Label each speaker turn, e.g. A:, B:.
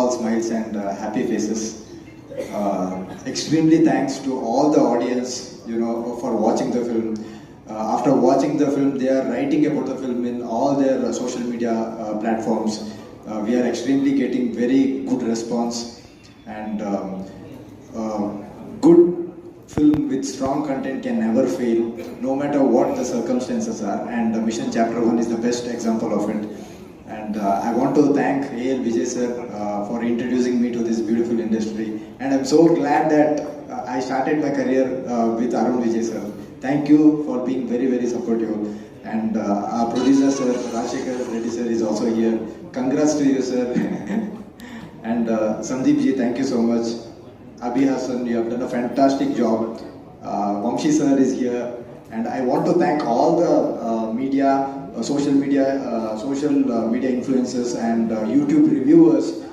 A: all smiles and happy faces. Extremely thanks to all the audience, for watching the film. After watching the film, they are writing about the film in all their social media platforms. We are extremely getting very good response, and good film with strong content can never fail, no matter what the circumstances are. And Mission Chapter 1 is the best example of it. And I want to thank A.L. Vijay sir for introducing me to this beautiful industry. And I'm so glad that I started my career with Arun Vijay sir. Thank you for being very, very supportive. And our producer sir, Rajshekar Reddy sir is also here. Congrats to you sir. And Sandeep ji, thank you so much. Abhi Hassan, you have done a fantastic job. Vamshi sir is here. And I want to thank all the media, social media influencers and YouTube reviewers